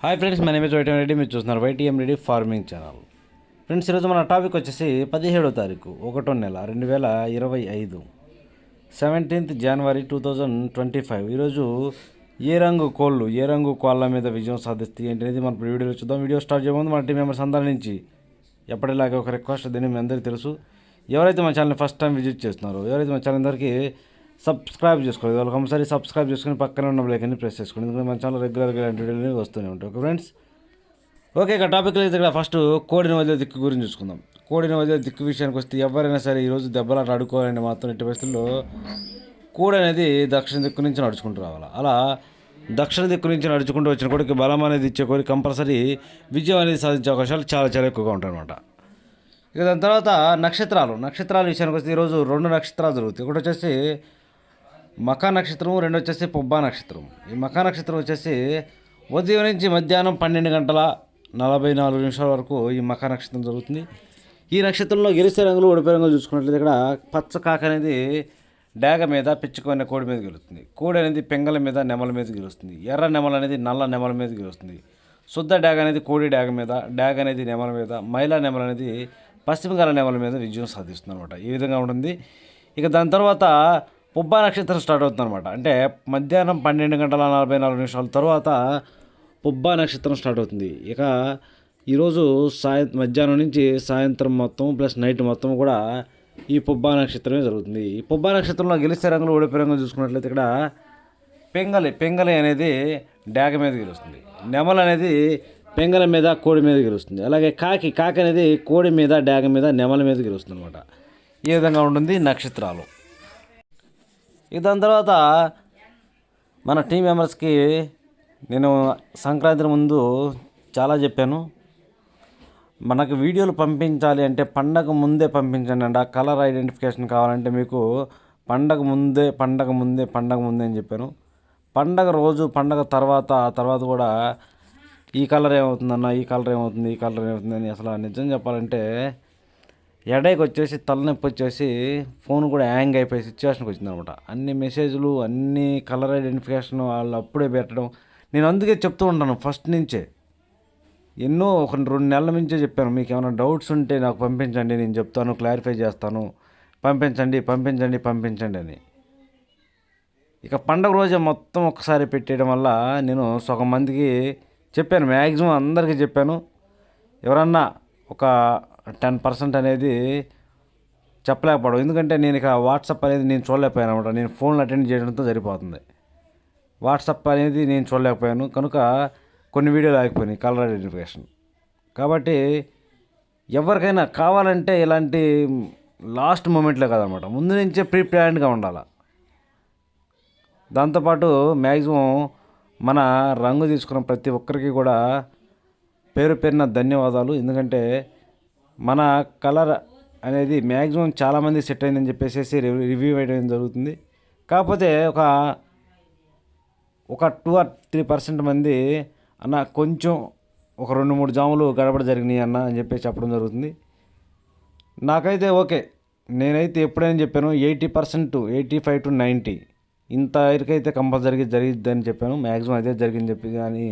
Hi friends, my name is YTM Reddy. మీరు చూస్తున్నారు YTM Reddy farming channel. Friends, ఈరోజు మన టాపిక్ వచ్చేసి 17వ తారీఖు 1వ నెల 2025 17th January 2025. ఈరోజు ఏ రంగు కోళ్ళ మీద విజయం సాధిస్తే ఏంటనేది మన వీడియోలో చూద్దాం. వీడియో స్టార్ట్ చేయబోతుంది మన టీం మెంబర్స్ అందరి నుంచి ఎప్పటిలాగే ఒక రిక్వెస్ట్. దీన్ని మీ అందరికీ తెలుసు. ఎవరైతే మన ఛానల్ని ఫస్ట్ టైం విజిట్ చేస్తున్నారో, ఎవరైతే మన ఛానల్ అందరికీ సబ్స్క్రైబ్ చేసుకోలేదు, వాళ్ళకి ఒకసారి సబ్స్క్రైబ్ చేసుకుని పక్కన ఉన్న బెల్ ప్రెస్ చేసుకోండి. ఎందుకంటే మన ఛానల్ రెగ్యులర్గా వీడియోలు వస్తూనే ఉంటాయి. Okay friends, okay. ఇక టాపిక్లో అయితే ఇక్కడ ఫస్ట్ కోడిని వదిలే దిక్కు గురించి చూసుకుందాం. కోడిని వదిలే దిక్కు విషయానికి వస్తే ఎవరైనా సరే ఈరోజు దెబ్బలాట ఆడుకోవాలని మాత్రం ఎట్టి పరిస్థితుల్లో కోడి అనేది దక్షిణ దిక్కు నుంచి నడుచుకుంటూ రావాలి. అలా దక్షిణ దిక్కు నుంచి నడుచుకుంటూ వచ్చిన కోడికి బలం అనేది ఇచ్చే కోడి కంపల్సరీ విజయం అనేది సాధించే అవకాశాలు చాలా చాలా ఎక్కువగా ఉంటాయి అన్నమాట. ఇక దాని తర్వాత నక్షత్రాల విషయానికి వస్తే ఈరోజు 2 నక్షత్రాలు జరుగుతాయి. ఒకటి వచ్చేసి మఖా నక్షత్రం, రెండు వచ్చేసి పుబ్బా నక్షత్రం. ఈ మఖా నక్షత్రం వచ్చేసి ఉదయం నుంచి మధ్యాహ్నం 12:44 వరకు ఈ మఖా నక్షత్రం జరుగుతుంది. ఈ నక్షత్రంలో గెలిచే రంగులు, ఓడిపోయే రంగులు చూసుకున్నట్లయితే ఇక్కడ పచ్చ కాక అనేది డాగ మీద, పిచ్చుకొని కోడి మీద గెలుస్తుంది. కోడి అనేది పెంగల మీద, నెమల మీద గెలుస్తుంది. ఎర్ర నెమల అనేది నల్ల నెమల మీద గెలుస్తుంది. శుద్ధ డాగ అనేది కోడి డాగ మీద, డాగ అనేది నెమల మీద, మైలా నెమల అనేది పశ్చిమకాల నెమల మీద విజయం సాధిస్తుంది అనమాట. ఈ విధంగా ఉంటుంది. ఇక దాని తర్వాత పుబ్బా నక్షత్రం స్టార్ట్ అవుతుంది అనమాట. అంటే మధ్యాహ్నం 12:44 తర్వాత పుబ్బా నక్షత్రం స్టార్ట్ అవుతుంది. ఇక ఈరోజు మధ్యాహ్నం నుంచి సాయంత్రం మొత్తం ప్లస్ నైట్ మొత్తం కూడా ఈ పుబ్బా నక్షత్రమే జరుగుతుంది. ఈ పుబ్బా నక్షత్రంలో గెలిచే రంగులు, ఓడిపోయే రంగులు చూసుకున్నట్లయితే ఇక్కడ పెంగలి అనేది డాగ మీద గెలుస్తుంది. నెమల అనేది పెంగల మీద, కోడి మీద గెలుస్తుంది. అలాగే కాకి అనేది కోడి మీద, డాగ మీద, నెమల మీద గెలుస్తుంది అనమాట. ఈ విధంగా ఉంటుంది నక్షత్రాలు. ఇక దాని తర్వాత మన టీం మెంబర్స్కి నేను సంక్రాంతి ముందు చాలా చెప్పాను. మనకు వీడియోలు పంపించాలి అంటే పండగ ముందే పంపించండి అండి. ఆ కలర్ ఐడెంటిఫికేషన్ కావాలంటే మీకు పండగ ముందే అని చెప్పాను. పండగ రోజు, పండగ తర్వాత, ఆ తర్వాత కూడా ఈ కలర్ ఏమవుతుందన్న, ఈ కలర్ ఏమవుతుంది అని అసలు నిజం చెప్పాలంటే ఎడైకి వచ్చేసి తలనొప్పి వచ్చేసి ఫోన్ కూడా హ్యాంగ్ అయిపోయే సిచ్యువేషన్కి వచ్చిందనమాట. అన్ని మెసేజ్లు, అన్ని కలర్ ఐడెంటిఫికేషన్ వాళ్ళు అప్పుడే పెట్టడం. నేను అందుకే చెప్తూ ఉంటాను ఫస్ట్ నుంచే, ఎన్నో 2 నెలల నుంచే చెప్పాను. మీకు ఏమైనా డౌట్స్ ఉంటే నాకు పంపించండి, నేను చెప్తాను, క్లారిఫై చేస్తాను, పంపించండి అని. ఇక పండగ రోజే మొత్తం ఒకసారి పెట్టేయడం వల్ల నేను సగం మందికి చెప్పాను, మ్యాక్సిమం అందరికీ చెప్పాను. ఎవరన్నా ఒక 10% అనేది చెప్పలేకపోవడం. ఎందుకంటే నేను ఇక వాట్సాప్ అనేది నేను చూడలేకపోయాను అనమాట. నేను ఫోన్లు అటెండ్ చేయడంతో సరిపోతుంది. వాట్సాప్ అనేది నేను చూడలేకపోయాను కనుక కొన్ని వీడియోలు ఆగిపోయినాయి కలర్ ఐడెంటిఫికేషన్. కాబట్టి ఎవరికైనా కావాలంటే ఇలాంటి లాస్ట్ మూమెంట్లో కాదనమాట, ముందు నుంచే ప్లాన్డ్గా ఉండాలి. దాంతోపాటు మ్యాక్సిమం మన రంగు తీసుకున్న ప్రతి ఒక్కరికి కూడా పేరున ధన్యవాదాలు. ఎందుకంటే మన కలర్ అనేది మ్యాక్సిమం చాలామంది సెట్ అయిందని చెప్పేసి రివ్యూ వేయడం జరుగుతుంది. కాకపోతే ఒక 2 or 3% మంది అన్న కొంచెం ఒక 2-3 జాములు గడబడ జరిగినాయి అన్న అని చెప్పేసి చెప్పడం జరుగుతుంది. నాకైతే ఓకే, నేనైతే ఎప్పుడైనా చెప్పాను 80%, 85 to 90 ఇంత వరకైతే కంపల్సరీగా జరిగిద్దని చెప్పాను. మ్యాక్సిమం అదే జరిగింది చెప్పి కానీ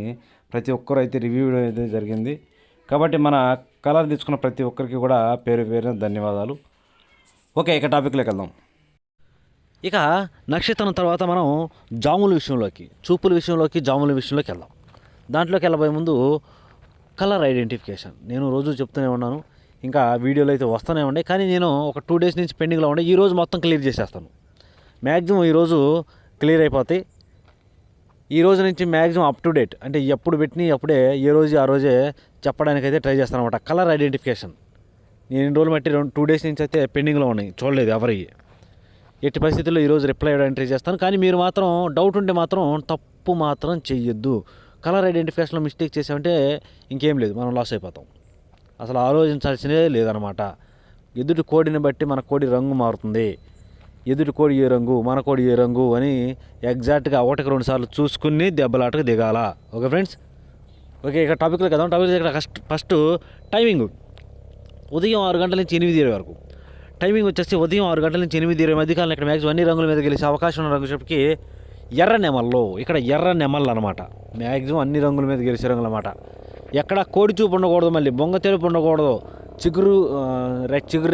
ప్రతి ఒక్కరు అయితే రివ్యూ అయితే జరిగింది. కాబట్టి మన కలర్ తీసుకున్న ప్రతి ఒక్కరికి కూడా పేరున ధన్యవాదాలు. ఓకే, ఇక టాపిక్లోకి వెళ్దాం. ఇక నక్షత్రం తర్వాత మనం జాముల విషయంలోకి, చూపుల విషయంలోకి, జాముల విషయంలోకి వెళ్దాం. దాంట్లోకి వెళ్ళబోయే ముందు కలర్ ఐడెంటిఫికేషన్ నేను రోజు చెప్తూనే ఉన్నాను, ఇంకా వీడియోలు అయితే వస్తూనే ఉన్నాయి. కానీ నేను ఒక 2 days నుంచి పెండింగ్లో ఉండే. ఈరోజు మొత్తం క్లియర్ చేసేస్తాను. మ్యాక్సిమం ఈరోజు క్లియర్ అయిపోతాయి. ఈ రోజు నుంచి మ్యాక్సిమం అప్ టు డేట్, అంటే ఎప్పుడు పెట్టినాయి అప్పుడే ఏ రోజు ఆ రోజే చెప్పడానికైతే ట్రై చేస్తాను అనమాట. కలర్ ఐడెంటిఫికేషన్ నేను 2 రోజులు బట్టి 2 days నుంచి అయితే పెండింగ్లో ఉన్నాయి, చూడలేదు ఎవరికి. ఎట్టి పరిస్థితుల్లో ఈరోజు రిప్లై ఇవ్వడానికి ట్రై చేస్తాను. కానీ మీరు మాత్రం డౌట్ ఉంటే మాత్రం తప్పు మాత్రం చెయ్యొద్దు. కలర్ ఐడెంటిఫికేషన్లో మిస్టేక్ చేసామంటే ఇంకేం లేదు, మనం లాస్ అయిపోతాం. అసలు ఆలోచించాల్సినే లేదనమాట. ఎదుటి కోడిని బట్టి మన కోడి రంగు మారుతుంది. ఎదుటి కోడి ఏ రంగు, మన కోడి ఏ రంగు అని ఎగ్జాక్ట్గా 1-2 సార్లు చూసుకుని దెబ్బలాటకు దిగాల. Okay friends, okay. ఇక టాపిక్లో కదా. టాపిక్ ఇక్కడ ఫస్ట్ టైమింగ్ ఉదయం 6 గంటల నుంచి 8:20 వరకు. టైమింగ్ వచ్చేసి ఉదయం 6 గంటల నుంచి 8:20 మధ్యకాలంలో ఇక్కడ మ్యాక్సిమం అన్ని రంగుల మీద గెలిచే అవకాశం ఉన్న రంగు చెప్పి ఎర్ర నెమల్లో, ఇక్కడ ఎర్ర నెమళ్ళు అనమాట. మ్యాక్సిమం అన్ని రంగుల మీద గెలిచే రంగులు అనమాట. ఎక్కడ కోడి చూపు ఉండకూడదు, మళ్ళీ బొంగ తెలుపు ఉండకూడదు, చిగురు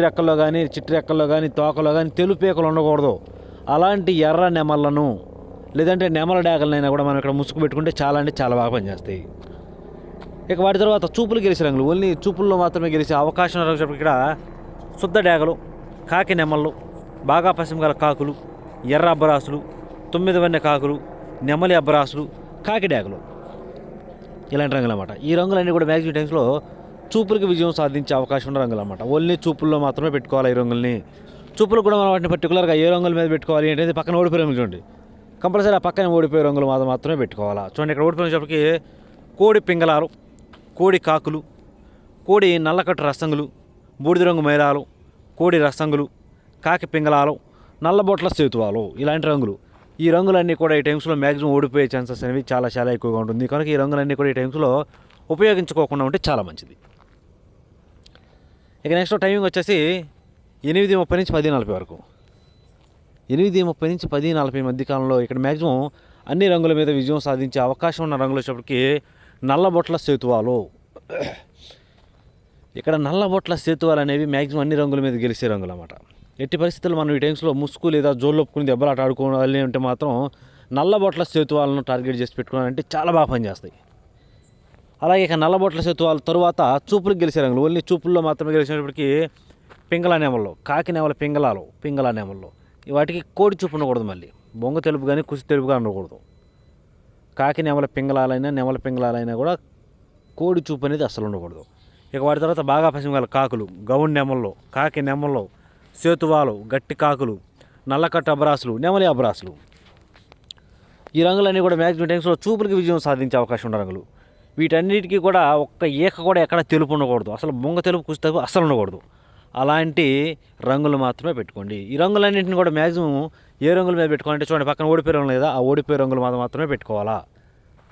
రెక్కల్లో కానీ చిట్టు రెక్కల్లో కానీ తోకలో కానీ తెలుపేకలు ఉండకూడదు. అలాంటి ఎర్ర నెమళ్ళను లేదంటే నెమల డాకలనైనా కూడా మనం ఇక్కడ ముసుగు పెట్టుకుంటే చాలా అంటే చాలా బాగా పనిచేస్తాయి. ఇక వాటి తర్వాత చూపులు గెలిచే రంగులు, ఓన్లీ చూపుల్లో మాత్రమే గెలిచే అవకాశం ఉన్నప్పుడు ఇక్కడ శుద్ధ డాగలు, కాకి నెమళ్ళు, బాగా పశ్చిమ గల కాకులు, ఎర్ర అబ్బరాసులు, 9 వన్నె కాకులు, నెమలి అబ్బరాసులు, కాకి డాగలు, ఇలాంటి రంగులు అన్నమాట. ఈ రంగులన్నీ కూడా మ్యాక్సిమం టైమ్స్లో చూపులకు విజయం సాధించే అవకాశం ఉన్న రంగులు అన్నమాట. ఓన్లీ చూపుల్లో మాత్రమే పెట్టుకోవాలి ఈ రంగుల్ని. చూపులు కూడా మనం వాటిని పర్టికులర్గా ఏ రంగుల మీద పెట్టుకోవాలి అంటే పక్కన ఓడిపోయే రంగులు చూడండి, కంపల్సరీ ఆ పక్కన ఓడిపోయే రంగులు మాత్రమే పెట్టుకోవాలా. చూడండి ఇక్కడ ఓడిపోయినప్పటికీ కోడి పింగళాలు, కోడి కాకులు, కోడి నల్లకట్టు రసంగులు, బూడిద రంగు మైలాలు, కోడి రసంగులు, కాకి పింగళాలు, నల్లబొట్ల సేతువాలు, ఇలాంటి రంగులు. ఈ రంగులన్నీ కూడా ఈ టైమ్స్లో మ్యాక్సిమం ఓడిపోయే ఛాన్సెస్ అనేవి చాలా చాలా ఎక్కువగా ఉంటుంది. కనుక ఈ రంగులన్నీ కూడా ఈ టైమ్స్లో ఉపయోగించుకోకుండా ఉంటే చాలా మంచిది. ఇక నెక్స్ట్ టైమింగ్ వచ్చేసి 8:30 నుంచి 10:40 వరకు. 8:30 నుంచి 10:40 మధ్యకాలంలో ఇక్కడ మ్యాక్సిమం అన్ని రంగుల మీద విజయం సాధించే అవకాశం ఉన్న రంగులు వచ్చేప్పటికి నల్లబొట్ల సేతువాలు. ఇక్కడ నల్లబొట్ల సేతువాలు అనేవి మ్యాక్సిమం అన్ని రంగుల మీద గెలిచే రంగులు అన్నమాట. ఎట్టి పరిస్థితుల్లో మనం ఈ టైమ్స్లో ముసుగు లేదా జోళ్ళొప్పుకుని దెబ్బలాట ఆడుకోవాలి అంటే మాత్రం నల్లబొట్ల సేతువాలను టార్గెట్ చేసి పెట్టుకోవాలంటే చాలా బాగా పనిచేస్తాయి. అలాగే ఇక నల్లబొట్ల సేతువాల తరువాత చూపులకు గెలిచే రంగులు, ఓన్లీ చూపుల్లో మాత్రమే గెలిచినప్పటికీ పింగళ నెమల్లో, కాకి నెమల పింగళాలు, పింగళ నెమల్లో, వాటికి కోడి చూపు ఉండకూడదు, మళ్ళీ బొంగ తెలుపు కానీ కుసి తెలుపుగా ఉండకూడదు. కాకి నెమల పింగళాలైనా నెమల పింగళాలైనా కూడా కోడి చూపు అనేది అస్సలు ఉండకూడదు. ఇక వాటి తర్వాత బాగా పశ్చిమ కాకులు, గౌన్ నెమల్లో, కాకి నెమల్లో, సేతువాలు, గట్టి కాకులు, నల్లకట్టు అబ్రాసులు, నెమలి అబ్రాసులు, ఈ రంగులన్నీ కూడా మ్యాక్సిమం టైమ్స్లో చూపులకి విజయం సాధించే అవకాశం ఉన్న రంగులు. వీటన్నిటికీ కూడా ఒక్క ఏక కూడా ఎక్కడ తెలుపు ఉండకూడదు, అసలు బొంగ తెలుపు కుసి తెలుపు అస్సలు ఉండకూడదు. అలాంటి రంగులు మాత్రమే పెట్టుకోండి. ఈ రంగులన్నింటిని కూడా మ్యాక్సిమం ఏ రంగుల మీద పెట్టుకోవాలంటే చూడండి పక్కన ఓడిపోయే రంగులు లేదా, ఆ ఓడిపోయే రంగులు మాత్రమే పెట్టుకోవాలా.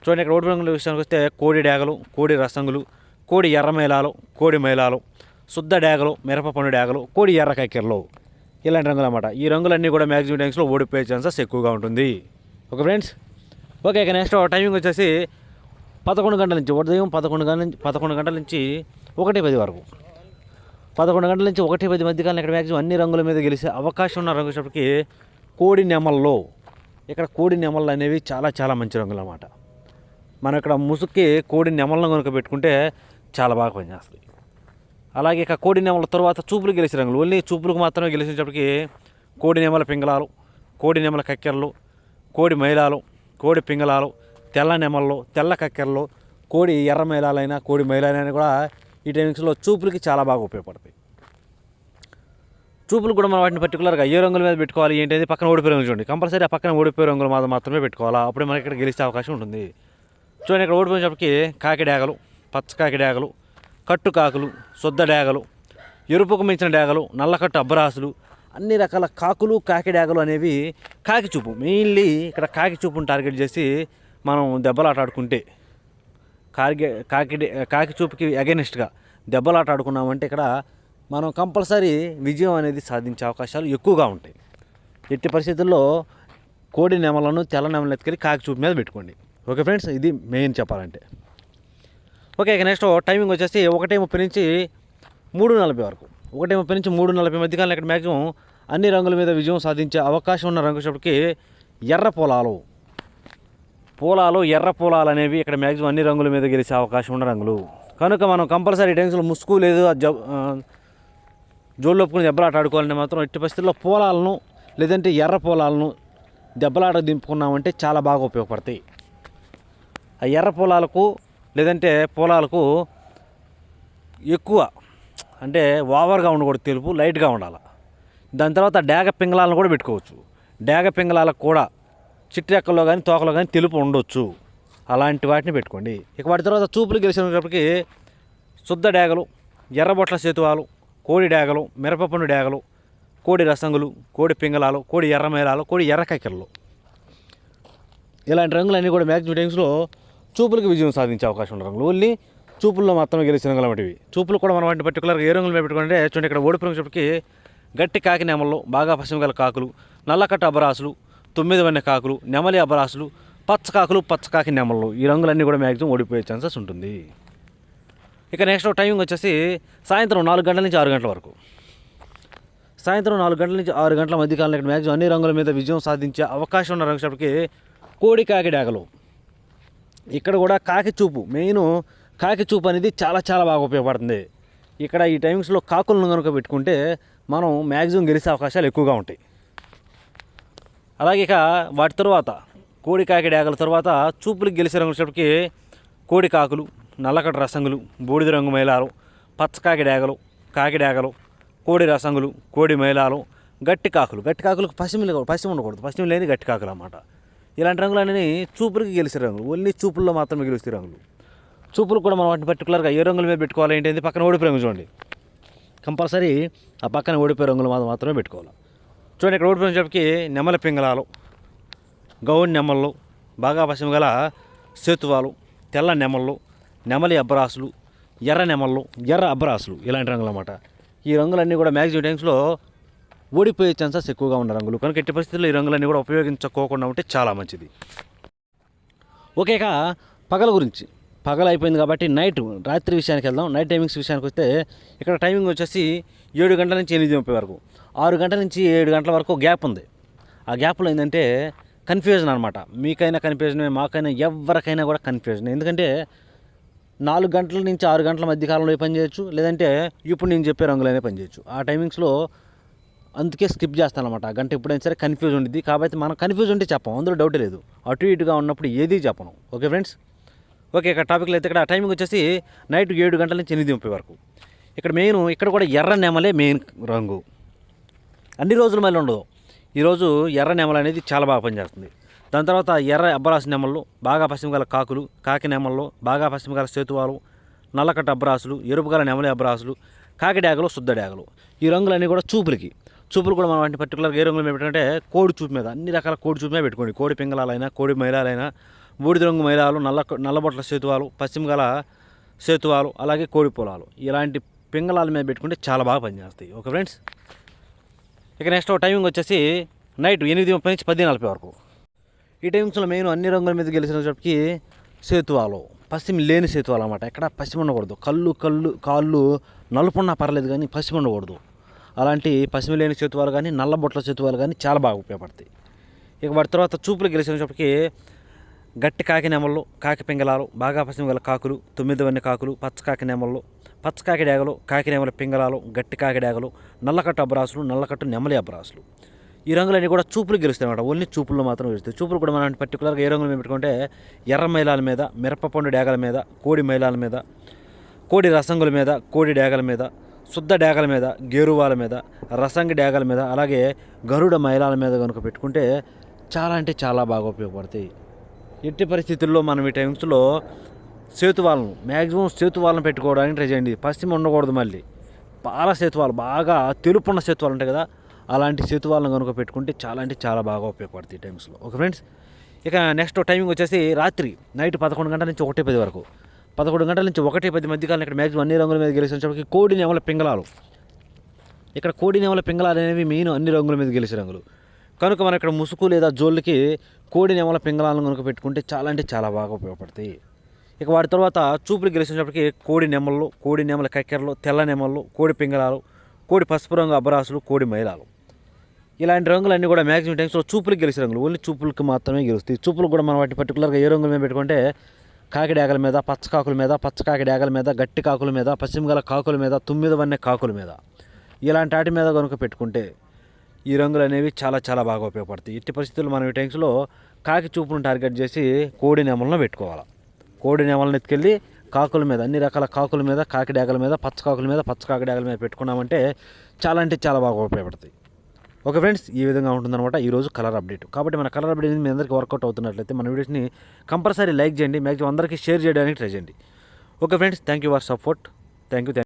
చూడండి ఇక్కడ ఓడిపోయే రంగుల విషయానికి వస్తే కోడి డాగలు, కోడి రసంగులు, కోడి ఎర్ర మైలాలు, కోడి మైలాలు, శుద్ధ డాగలు, మిరప పండు డాగలు, కోడి ఎర్ర కక్కెరలు, ఇలాంటి రంగులు అన్నమాట. ఈ రంగులన్నీ కూడా మ్యాక్సిమం టైమ్స్లో ఓడిపోయే ఛాన్సెస్ ఎక్కువగా ఉంటుంది. ఓకే ఫ్రెండ్స్, ఓకే ఇక నెక్స్ట్ టైమింగ్ వచ్చేసి 11 గంటల నుంచి ఉదయం 11 గంటల నుంచి 1:10 వరకు. 11 గంటల నుంచి 1:10 మధ్యకాలం ఇక్కడ మ్యాక్సిమం అన్ని రంగుల మీద గెలిచే అవకాశం ఉన్న రంగు వచ్చేప్పటికి కోడి నెమల్లో, ఇక్కడ కోడి నెమళ్ళు అనేవి చాలా చాలా మంచి రంగులు అన్నమాట. మనం ఇక్కడ ముసుక్కి కోడి నెమలను కనుక పెట్టుకుంటే చాలా బాగా పనిచేస్తుంది. అలాగే ఇక కోడి నెమల తర్వాత చూపులు గెలిచే రంగులు, ఓన్లీ చూపులకు మాత్రమే గెలిచేటప్పటికి కోడి నెమల పింగళాలు, కోడి నెమల కక్కెరలు, కోడి మైలాలు, కోడి పింగళాలు, తెల్ల నెమళ్ళు, తెల్ల కక్కెరలు, కోడి ఎర్ర మైలాలైనా కోడి మైలాలైనా కూడా ఈ టైమింగ్స్లో చూపులకి చాలా బాగా ఉపయోగపడతాయి. చూపులు కూడా మనం వాటిని పర్టికులర్గా ఏ రంగుల మీద పెట్టుకోవాలి ఏంటి పక్కన ఓడిపోయే రంగులు చూడండి, కంపల్సరీ ఆ పక్కన ఓడిపోయే రంగులు మాత్రమే పెట్టుకోవాలా, అప్పుడే మనకి ఇక్కడ గెలిచే అవకాశం ఉంటుంది. చూడండి ఇక్కడ ఓడిపోయినప్పటికీ కాకి డాగలు, పచ్చ కాకి డాగలు, కట్టు కాకులు, శుద్ధ డాగలు, ఎరుపుకు మించిన డాగలు, నల్లకట్టు అబ్బరాసులు, అన్ని రకాల కాకులు కాకి డాగలు అనేవి కాకి చూపు. మెయిన్లీ ఇక్కడ కాకి చూపును టార్గెట్ చేసి మనం దెబ్బలాట ఆడుకుంటే కాకి చూపుకి అగెనిస్ట్గా దెబ్బలాట ఆడుకున్నామంటే ఇక్కడ మనం కంపల్సరీ విజయం అనేది సాధించే అవకాశాలు ఎక్కువగా ఉంటాయి. ఎట్టి పరిస్థితుల్లో కోడి నెమలను తెల్ల నెమలను ఎత్తుకెళ్ళి కాకి చూపు మీద పెట్టుకోండి. ఓకే ఫ్రెండ్స్, ఇది మెయిన్ చెప్పాలంటే. ఓకే ఇక నెక్స్ట్ టైమింగ్ వచ్చేసి 1:30 నుంచి 3:40 వరకు. 1:30 నుంచి 3:40 మధ్యకాలంలో ఇక్కడ మ్యాక్సిమం అన్ని రంగుల మీద విజయం సాధించే అవకాశం ఉన్న రంగు వచ్చేప్పటికి ఎర్ర పొలాలు, ఎర్ర పొలాలు అనేవి ఇక్కడ మ్యాక్సిమం అన్ని రంగుల మీద గెలిచే అవకాశం ఉన్న రంగులు. కనుక మనం కంపల్సరీ టైమ్స్లో ముసుగు లేదు జోళ్ళొప్పుకుని దెబ్బలాట ఆడుకోవాలంటే మాత్రం ఎట్టి పరిస్థితుల్లో పొలాలను లేదంటే ఎర్ర పొలాలను దెబ్బలాట దింపుకున్నామంటే చాలా బాగా ఉపయోగపడతాయి. ఆ ఎర్ర పొలాలకు లేదంటే పొలాలకు ఎక్కువ అంటే ఓవర్గా ఉండకూడదు, తెలుపు లైట్గా ఉండాలి. దాని తర్వాత డాగ పింగళాలను కూడా పెట్టుకోవచ్చు. డాగ పింగళాలకు కూడా చిట్రెక్కల్లో కానీ తోకలో కానీ తెలుపు ఉండొచ్చు, అలాంటి వాటిని పెట్టుకోండి. ఇక వాటి తర్వాత చూపులు గెలిచినప్పటికీ శుద్ధ డాగలు, ఎర్రబొట్ల సేతువాలు, కోడి డాగలు, మిరపపండు డాగలు, కోడి రసంగులు, కోడి పింగళాలు, కోడి ఎర్ర మైలాలు, కోడి ఎర్ర కక్కెరలు, ఇలాంటి రంగులన్నీ కూడా మ్యాక్సిమం టైమ్స్లో చూపులకు విజయం సాధించే అవకాశం ఉన్న రంగులు. ఓన్లీ చూపుల్లో మాత్రమే గెలిచిన రంగులు వంటివి. చూపులు కూడా మనం వాటిని పర్టికులర్గా ఏ రంగులు మీద పెట్టుకుంటే చూడండి ఇక్కడ ఓడిపోయినప్పటికీ గట్టి కాకి నెమల్లో, బాగా పశ్చిమ గల కాకులు, నల్లకట్ట అబరాసులు, తొమ్మిది వన్నె కాకులు, నెమలి అబరాసులు, పచ్చకాకులు, పచ్చకాకి నెమళ్ళు ఈ రంగులన్నీ కూడా మ్యాక్సిమం ఓడిపోయే ఛాన్సెస్ ఉంటుంది. ఇక నెక్స్ట్ టైమింగ్ వచ్చేసి సాయంత్రం 4 గంటల నుంచి 6 గంటల వరకు. సాయంత్రం 4 గంటల నుంచి 6 గంటల మధ్యకాలంలో ఇక్కడ మ్యాక్సిమం అన్ని రంగుల మీద విజయం సాధించే అవకాశం ఉన్న రంగుసేపటికి కోడి కాకి డాగలు. ఇక్కడ కూడా కాకి చూపు, మెయిన్ కాకి చూపు అనేది చాలా చాలా బాగా ఉపయోగపడుతుంది. ఇక్కడ ఈ టైమింగ్స్లో కాకులను కనుక పెట్టుకుంటే మనం మ్యాక్సిమం గెలిచే అవకాశాలు ఎక్కువగా ఉంటాయి. అలాగే ఇక వాటి తర్వాత కోడి కాకి డాగల తర్వాత చూపులకు గెలిచే రంగుసేపటికి కోడి కాకులు, నల్లకట్ట రసంగులు, బూడిద రంగు మైలాలు, పచ్చకాకి డాగలు, కాకి డాగలు, కోడి రసంగులు, కోడి మైలాలు, గట్టి కాకులకు పశ్చిమ ఉండకూడదు, పశ్చిమ లేని గట్టి కాకులు అన్నమాట. ఇలాంటి రంగులన్నీ చూపులకి గెలిచే రంగులు, ఓన్లీ చూపుల్లో మాత్రమే గెలుస్తాయి రంగులు. చూపులు కూడా మనం వాటిని పర్టికులర్గా ఏ రంగుల మీద పెట్టుకోవాలి ఏంటి, పక్కన ఓడిపోయే రంగు చూడండి, కంపల్సరీ ఆ పక్కన ఓడిపోయే రంగులు మాత్రమే పెట్టుకోవాలి. చూడండి ఇక్కడ ఓడిపోయిన చెప్పి నెమలి పింగళాలు, గౌడి నెమళ్ళు, బాగా పశ్చిమ గల సేతువాలు, తెల్ల నెమళ్ళు, నెమలి అబ్బరాసులు, ఎర్ర నెమళ్ళు, ఎర్ర అబ్బరాసులు ఇలాంటి రంగులు అన్నమాట. ఈ రంగులన్నీ కూడా మ్యాక్సిమం టైమ్స్లో ఓడిపోయే ఛాన్సెస్ ఎక్కువగా ఉన్న రంగులు కనుక ఎట్టి పరిస్థితుల్లో ఈ రంగులన్నీ కూడా ఉపయోగించుకోకుండా ఉంటే చాలా మంచిది. ఓకే, ఇక పగల గురించి. పగల అయిపోయింది కాబట్టి రాత్రి విషయానికి వెళ్దాం. నైట్ టైమింగ్స్ విషయానికి వస్తే ఇక్కడ టైమింగ్ వచ్చేసి 7 గంటల నుంచి 8:30 వరకు, 6 గంటల నుంచి 7 గంటల వరకు గ్యాప్ ఉంది. ఆ గ్యాప్లో ఏంటంటే కన్ఫ్యూజన్ అనమాట. మీకైనా కన్ఫ్యూజనే, మాకైనా ఎవరికైనా కూడా కన్ఫ్యూజన్. ఎందుకంటే 4 గంటల నుంచి 6 గంటల మధ్య కాలంలో పని చేయొచ్చు, లేదంటే ఇప్పుడు నేను చెప్పే రంగులనే పని చేయొచ్చు. ఆ టైమింగ్స్లో అందుకే స్కిప్ చేస్తాను అనమాట. ఆ గంట ఎప్పుడైనా సరే కన్ఫ్యూజ్ ఉంటుంది. కాబట్టి మనం కన్ఫ్యూజ్ ఉంటే చెప్పం, అందులో డౌటే లేదు. అటు ఇటుగా ఉన్నప్పుడు ఏది చెప్పను. Okay friends, okay. ఇక్కడ టాపిక్లో అయితే ఇక్కడ టైమింగ్ వచ్చేసి నైట్ 7 గంటల నుంచి 8:30 వరకు. ఇక్కడ కూడా ఎర్ర నెమలే మెయిన్ రంగు. అన్ని రోజుల మళ్ళీ ఉండదు. ఈరోజు ఎర్ర నెమల అనేది చాలా బాగా పనిచేస్తుంది. దాని తర్వాత ఎర్ర అబ్బరాసు నెమళ్ళు, బాగా పశ్చిమ గల కాకులు, కాకి నెమళ్ళు, బాగా పశ్చిమ గల సేతువాలు, నల్లకట్ట అబ్బరాసులు, ఎరుపు గల నెమలి అబ్బరాసులు, కాకి డాగలు, శుద్ధ డాగలు ఈ రంగులన్నీ కూడా చూపులు కూడా మనం వాటిని పర్టికులర్గా ఏ రంగులు మీద పెట్టుకుంటే కోడి చూపు మీద, అన్ని రకాల కోడి చూపు మీద పెట్టుకోండి. కోడి పింగళాలైనా, కోడి మైలాలైనా, బూడిద రంగు మైలాలు, నల్లబొట్ల సేతువాలు, పశ్చిమ గల సేతువాలు, అలాగే కోడి పొలాలు ఇలాంటి పింగళాల మీద పెట్టుకుంటే చాలా బాగా పనిచేస్తాయి. ఓకే ఫ్రెండ్స్, ఇక నెక్స్ట్ టైమింగ్ వచ్చేసి నైట్ 8:30 నుంచి 10:40 వరకు. ఈ టైమింగ్స్లో మెయిన్ అన్ని రంగుల మీద గెలిచినప్పటికీ సేతువాలు, పశ్చిమ లేని సేతువాలు అన్నమాట. ఎక్కడ పశ్చిమ ఉండకూడదు. కాళ్ళు నలుపున్నా పర్లేదు కానీ పశ్చిమ ఉండకూడదు. అలాంటి పశ్చిమ లేని సేతువాలు కానీ, నల్లబొట్ల సేతువాలు కానీ చాలా బాగా ఉపయోగపడతాయి. ఇక వాటి తర్వాత చూపులు గెలిచినప్పటికీ గట్టి కాకి నెమళ్ళు, కాకి పింగళాలు, బాగా పశ్చిమ గల కాకులు, 9 వన్నె కాకులు, పచ్చకాకి నెమళ్ళు, పచ్చకాకి డాగలు, కాకి నెమల పింగళాలు, గట్టి కాకి డాగలు, నల్లకట్టు అబ్బరాసులు, నల్లకట్టు నెమలి అబ్బరాసులు ఈ రంగులన్నీ కూడా చూపులు గెలుస్తాయి అన్నమాట. ఓన్లీ చూపుల్లో మాత్రం గెలుస్తాయి. చూపులు కూడా మనం పర్టికులర్గా ఏ రంగులు మీద పెట్టుకుంటే ఎర్ర మైలాల మీద, మిరపపండు డాగల మీద, కోడి మైలాల మీద, కోడి రసంగుల మీద, కోడి డాగల మీద, శుద్ధ డాగల మీద, గేరువాల మీద, రసంగి డాగల మీద, అలాగే గరుడ మైలాల మీద కనుక పెట్టుకుంటే చాలా అంటే చాలా బాగా ఉపయోగపడతాయి. ఎట్టి పరిస్థితుల్లో మనం ఈ టైమ్స్లో సేతువాలను పెట్టుకోవడానికి ట్రై చేయండి. పశ్చిమ ఉండకూడదు. మళ్ళీ పాల సేతువాలు, బాగా తెలుపున్న సేతువాలు ఉంటాయి కదా, అలాంటి సేతువాలను కనుక పెట్టుకుంటే చాలా అంటే చాలా బాగా ఉపయోగపడతాయి ఈ టైమ్స్లో. ఓకే ఫ్రెండ్స్, ఇక నెక్స్ట్ టైమింగ్ వచ్చేసి నైట్ 11 గంటల నుంచి 1:10 వరకు. 11 గంటల నుంచి 1:10 మధ్యకాలం ఇక్కడ మ్యాక్సిమం అన్ని రంగుల మీద గెలిచినప్పటికీ కోడి నెమల పింగళాలు. ఇక్కడ కోడి నెమల పింగళాలు అనేవి మెయిన్ అన్ని రంగుల మీద గెలిచే రంగులు కనుక మనం ఇక్కడ ముసుగు లేదా జోళ్ళకి కోడి నెమల పింగళాలను కనుక పెట్టుకుంటే చాలా అంటే చాలా బాగా ఉపయోగపడతాయి. ఇక వాటి తర్వాత చూపులు గెలిచినప్పటికీ కోడి నెమళ్ళు, కోడి నెమల కక్కెరలు, తెల్ల నెమళ్ళు, కోడి పింగళాలు, కోడి పసుపు రంగు అబ్బరాసులు, కోడి మైలాలు ఇలాంటి రంగులన్నీ కూడా మ్యాక్సిమం టైమ్స్లో చూపులకు గెలిచే రంగులు. ఓన్లీ చూపులకు మాత్రమే గెలుస్తాయి. చూపులు కూడా మనం వాటి పర్టికులర్గా ఏ రంగుల మీద పెట్టుకుంటే కాకి డాగల మీద, పచ్చకాకుల మీద, పచ్చకాకి డాగల మీద, గట్టి కాకుల మీద, పశ్చిమ గల కాకుల మీద, 9 వన్నె కాకుల మీద ఇలాంటి వాటి మీద కనుక పెట్టుకుంటే ఈ రంగులు అనేవి చాలా చాలా బాగా ఉపయోగపడతాయి. ఇట్టి పరిస్థితుల్లో మనం ఈ టైమ్స్లో కాకి చూపును టార్గెట్ చేసి కోడి నెమలను పెట్టుకోవాలి. కోడి నెమలను ఎత్తుకెళ్ళి కాకుల మీద, అన్ని రకాల కాకుల మీద, కాకి డాగల మీద, పచ్చకాకుల మీద, పచ్చకాకి డాగల మీద పెట్టుకున్నామంటే చాలా అంటే చాలా బాగా ఉపయోగపడతాయి. ఓకే ఫ్రెండ్స్, ఈ విధంగా ఉంటుందన్నమాట ఈరోజు కలర్ అప్డేట్. కాబట్టి మన కలర్ అప్డేట్ మీ అందరికీ వర్కౌట్ అవుతున్నట్లయితే మన వీడియోస్ని కంపల్సరీ లైక్ చేయండి, మ్యాక్సిమం అందరికీ షేర్ చేయడానికి ట్రై చేయండి. Okay friends, thank you for support. Thank you.